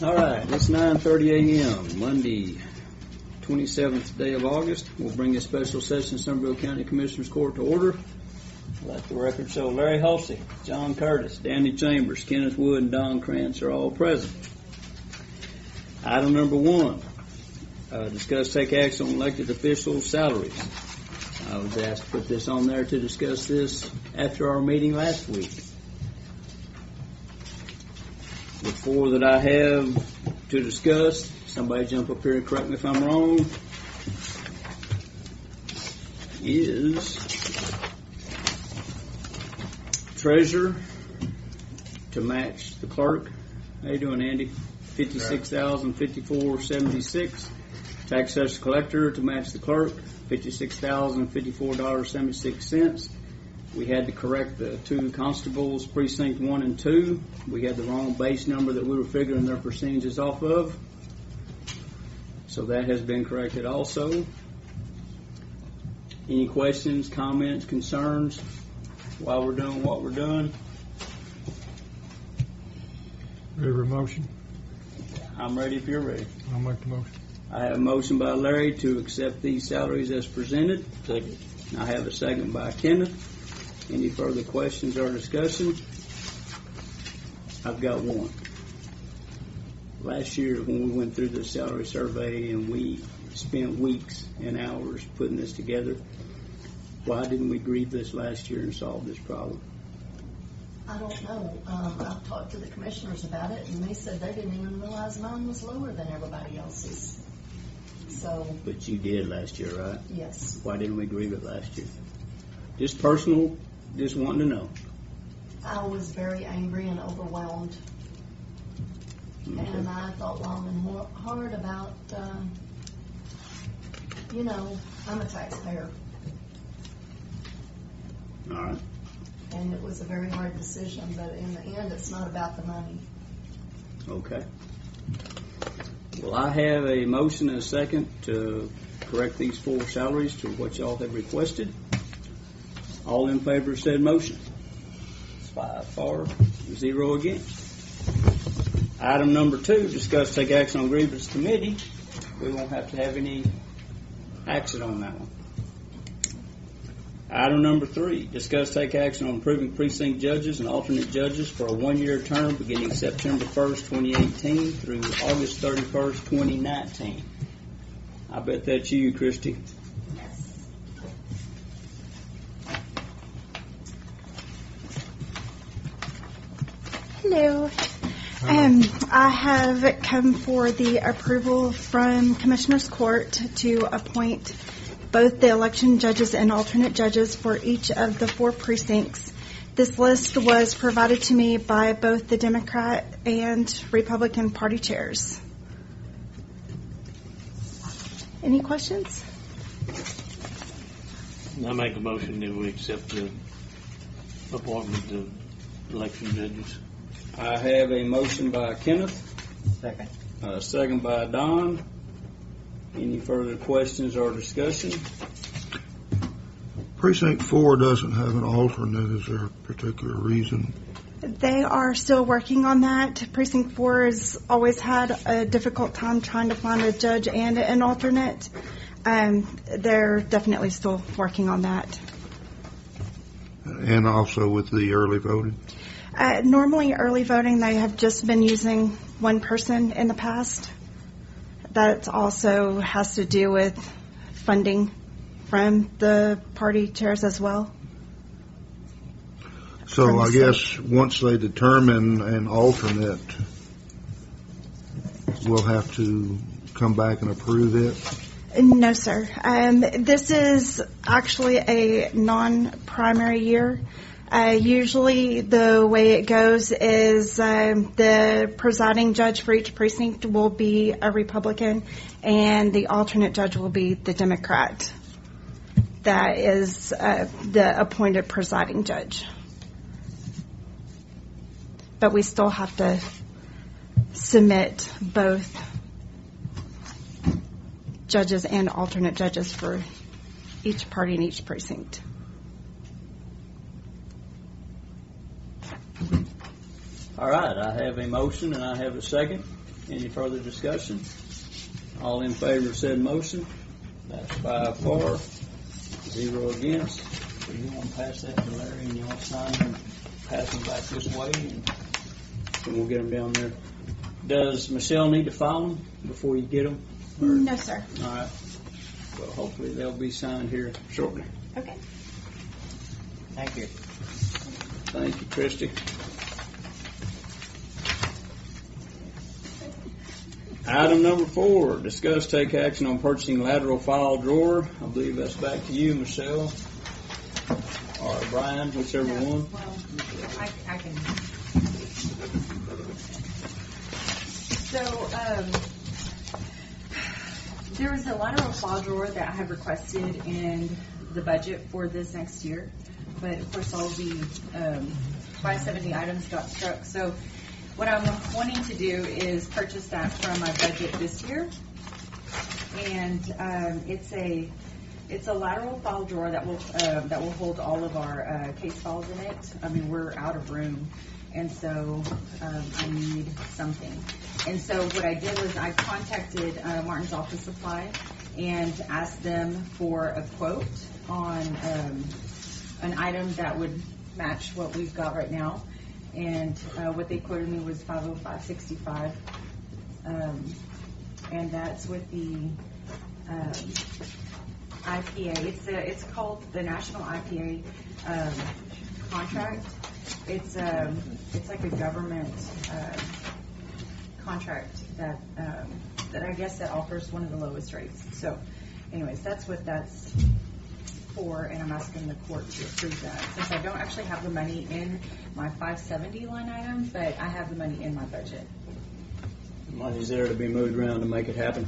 All right, it's 9:30 a.m., Monday, 27th day of August. We'll bring this special session of Somervell County Commissioners Court to order. Let the record show Larry Hulsey, John Curtis, Danny Chambers, Kenneth Wood, and Don Krantz are all present. Item number 1, discuss take action on elected officials' salaries. I was asked to put this on there to discuss this after our meeting last week. The 4 that I have to discuss, somebody jump up here and correct me if I'm wrong, is treasurer to match the clerk. How you doing, Andy? $56,054.76. Tax assessor collector to match the clerk, $56,054.76. We had to correct the 2 constables, precinct 1 and 2. We had the wrong base number that we were figuring their percentages off of. So that has been corrected also. Any questions, comments, concerns while we're doing what we're doing? Ready for a motion? I'm ready if you're ready. I'll make the motion. I have a motion by Larry to accept these salaries as presented. Second. I have a second by Kenneth. Any further questions or discussion? I've got one. Last year when we went through the salary survey and we spent weeks and hours putting this together, why didn't we grieve this last year and solve this problem? I don't know. I've talked to the commissioners about it, and they said they didn't even realize mine was lower than everybody else's. So. But you did last year, right? Yes. Why didn't we grieve it last year? Just personal, just wanting to know. I was very angry and overwhelmed. Okay. And I thought long and hard about, I'm a taxpayer. All right. And it was a very hard decision, but in the end, it's not about the money. Okay. Well, I have a motion and a second to correct these 4 salaries to what y'all have requested. All in favor of said motion? 5 for, 0 against. Item number 2, discuss take action on grievance committee. We won't have to have any action on that one. Item number 3, discuss take action on approving precinct judges and alternate judges for a 1-year term beginning September 1st, 2018 through August 31st, 2019. I bet that's you, Christy. Hello. I have come for the approval from Commissioners Court to appoint both the election judges and alternate judges for each of the 4 precincts. This list was provided to me by both the Democrat and Republican party chairs. Any questions? I make a motion that we accept the appointment of election judges. I have a motion by Kenneth. Second. Second by Don. Any further questions or discussion? Precinct 4 doesn't have an alternate. Is there a particular reason? They are still working on that. Precinct 4 has always had a difficult time trying to find a judge and an alternate. They're definitely still working on that. And also with the early voting? Normally early voting, they have just been using one person in the past. That also has to do with funding from the party chairs as well. So I guess once they determine an alternate, we'll have to come back and approve it? No, sir. This is actually a non-primary year. Usually the way it goes is the presiding judge for each precinct will be a Republican and the alternate judge will be the Democrat. That is the appointed presiding judge. But we still have to submit both judges and alternate judges for each party in each precinct. All right, I have a motion and I have a second. Any further discussion? All in favor of said motion? That's 5 for, 0 against. So you want to pass that to Larry and y'all sign them, pass them back this way, and we'll get them down there. Does Michelle need to file them before you get them? No, sir. All right. Well, hopefully they'll be signed here shortly. Okay. Thank you. Thank you, Christy. Item number 4, discuss take action on purchasing lateral file drawer. I believe that's back to you, Michelle, or Brian, whichever one. Well, I can. So, there was a lateral file drawer that I have requested in the budget for this next year, but of course all the 570 items got struck. So what I'm wanting to do is purchase that from my budget this year, and it's a lateral file drawer that will hold all of our case files in it. I mean, we're out of room, and so I need something. And so what I did was I contacted Martin's Office Supply and asked them for a quote on an item that would match what we've got right now. And what they quoted me was $505.65, and that's with the IPA. It's called the National IPA contract. It's like a government contract that I guess that offers one of the lowest rates. So, anyways, that's what that's for, and I'm asking the court to approve that, since I don't actually have the money in my 570 line item, but I have the money in my budget. Money's there to be moved around to make it happen.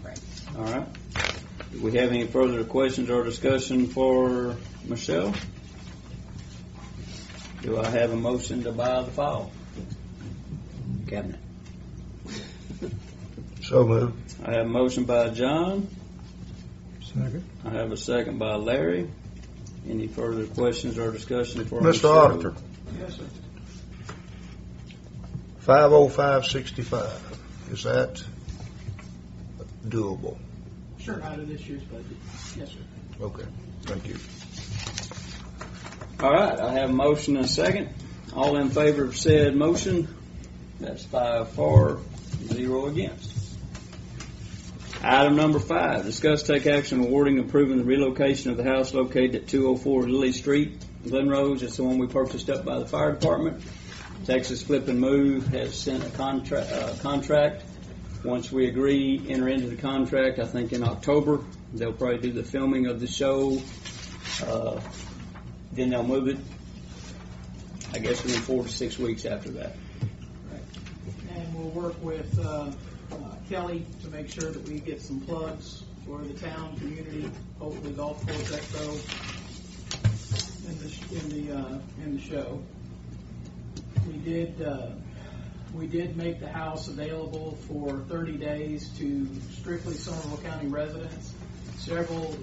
Right. All right. Do we have any further questions or discussion for Michelle? Do I have a motion to buy the file cabinet? So moved. I have a motion by John. Second. I have a second by Larry. Any further questions or discussion for Mr. Michelle? Auditor, Yes, sir. 50565, is that doable? Sure, out of this year's budget. Yes, sir. Okay, thank you. All right, I have a motion and a second. All in favor of said motion? That's 5 for, 0 against. Item number 5, discuss take action awarding and approving the relocation of the house located at 204 Lily Street, Glen Rose. It's the one we purchased up by the fire department. Texas Flip and Move has sent a contract. Once we agree, enter into the contract, I think in October, they'll probably do the filming of the show. Then they'll move it, I guess, within 4 to 6 weeks after that. And we'll work with Kelly to make sure that we get some plugs for the town, community, hopefully Golf Course Expo in the show. We did make the house available for 30 days to strictly Somervell County residents. Several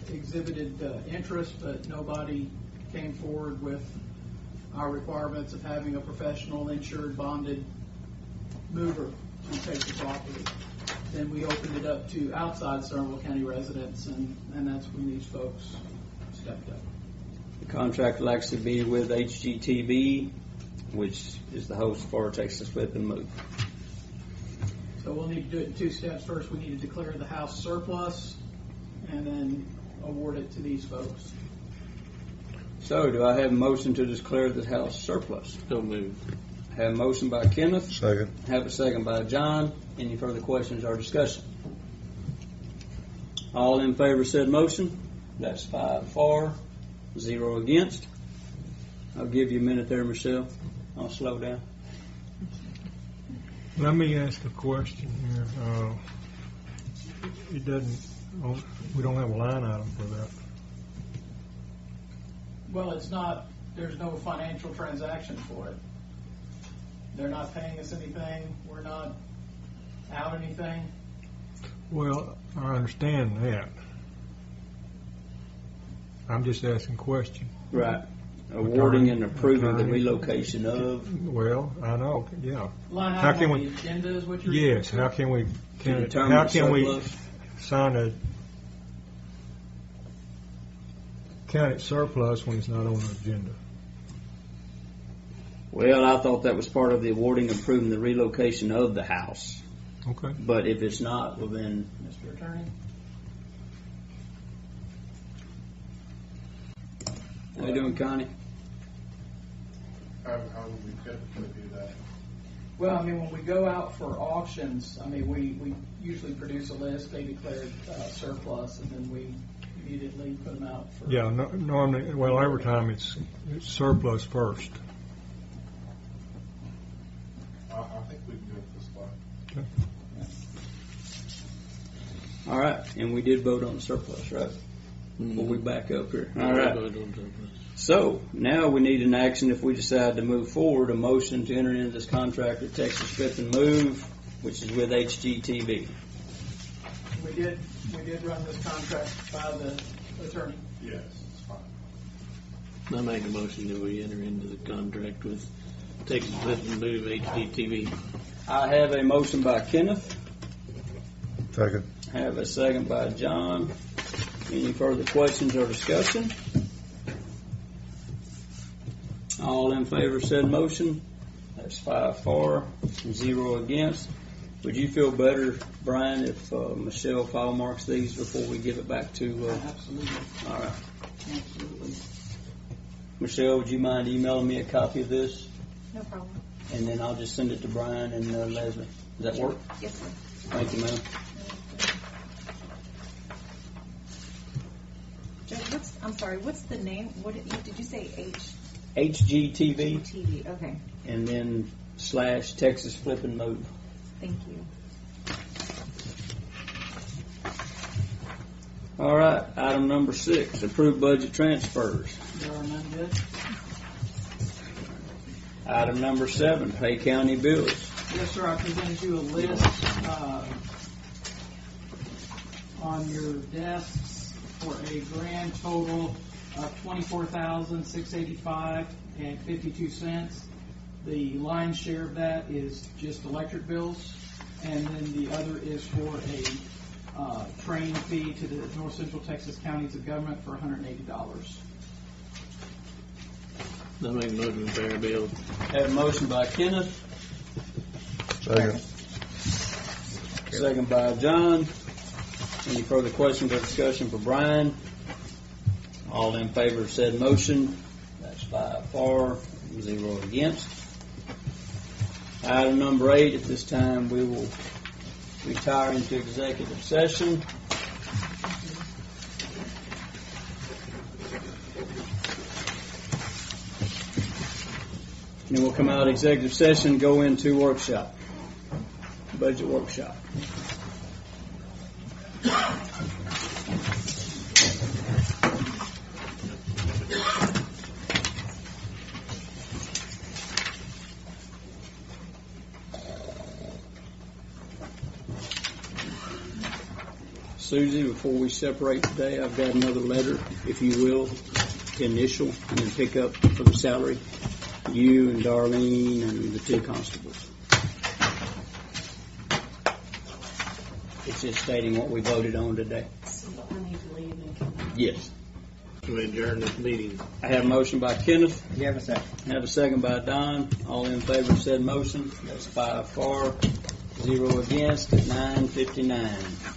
exhibited interest, but nobody came forward with our requirements of having a professional, insured, bonded mover to take the property. Then we opened it up to outside Somervell County residents, and that's when these folks stepped up. The contract will actually be with HGTV, which is the host for Texas Flip and Move. So we'll need to do it in 2 steps. First, we need to declare the house surplus, and then award it to these folks. So, do I have a motion to declare the house surplus? So moved. I have a motion by Kenneth. Second. I have a second by John. Any further questions or discussion? All in favor of said motion? That's 5 for, 0 against. I'll give you a minute there, Michelle. I'll slow down. Let me ask a question here. It doesn't, we don't have a line item for that. Well, it's not, there's no financial transaction for it. They're not paying us anything. We're not out anything. Well, I understand that. I'm just asking a question. Right. awarding and Attorney. approving the Attorney. relocation of. Well, I know, yeah. Line How item can on we- the agenda is what you're. Yes, how can we, determine how the can we surplus. sign a county surplus when it's not on the agenda? Well, I thought that was part of the awarding and approving the relocation of the house. Okay. But if it's not, well then, Mr. Attorney? how you doing, Connie? How would we typically do that? Well, I mean, when we go out for auctions, I mean, we usually produce a list, they declare surplus, and then we immediately put them out for. Yeah, normally, well, every time it's surplus first. I think we can do it this way. Okay. All right, and we did vote on the surplus, right? Before we back up here. All right. So now we need an action if we decide to move forward, a motion to enter into this contract with Texas Flip and Move, which is with HGTV. We did run this contract by the attorney. Yes, it's fine. I make a motion that we enter into the contract with Texas Flip and Move HDTV. I have a motion by Kenneth. Second. I have a second by John. Any further questions or discussion? All in favor of said motion? That's 5 for, 0 against. Would you feel better, Brian, if Michelle file marks these before we give it back to? Absolutely, All right, absolutely. Michelle, would you mind emailing me a copy of this, No problem. and then I'll just send it to Brian and Leslie. Does that work? Yes, sir. Thank you, ma'am. Judge, I'm sorry, what's the name? What did you say? HGTV, HTV. Okay, and then / Texas Flip and Move. thank you. All right, item number 6, approved budget transfers. There are none good. Item number 7, pay county bills. Yes, sir, I presented you a list on your desks for a grand total of $24,685.52. The lion's share of that is just electric bills, and then the other is for a training fee to the North Central Texas Counties of Government for $180. I make a motion to pay our bill. Have a motion by Kenneth, Second. second by John. Any further questions or discussion for Brian? All in favor of said motion? That's 5 for, 0 against. Item number 8, at this time we will retire into executive session. And then we'll come out of executive session, go into workshop, budget workshop. Susie, before we separate today, I've got another letter, if you will, to initial and then pick up for the salary. You and Darlene and the 2 constables. It's just stating what we voted on today. So I need to leave and come back. Yes. We adjourn this meeting. I have a motion by Kenneth. You have a second. I have a second by Don. All in favor of said motion. That's 5 for, 0 against at 9:59.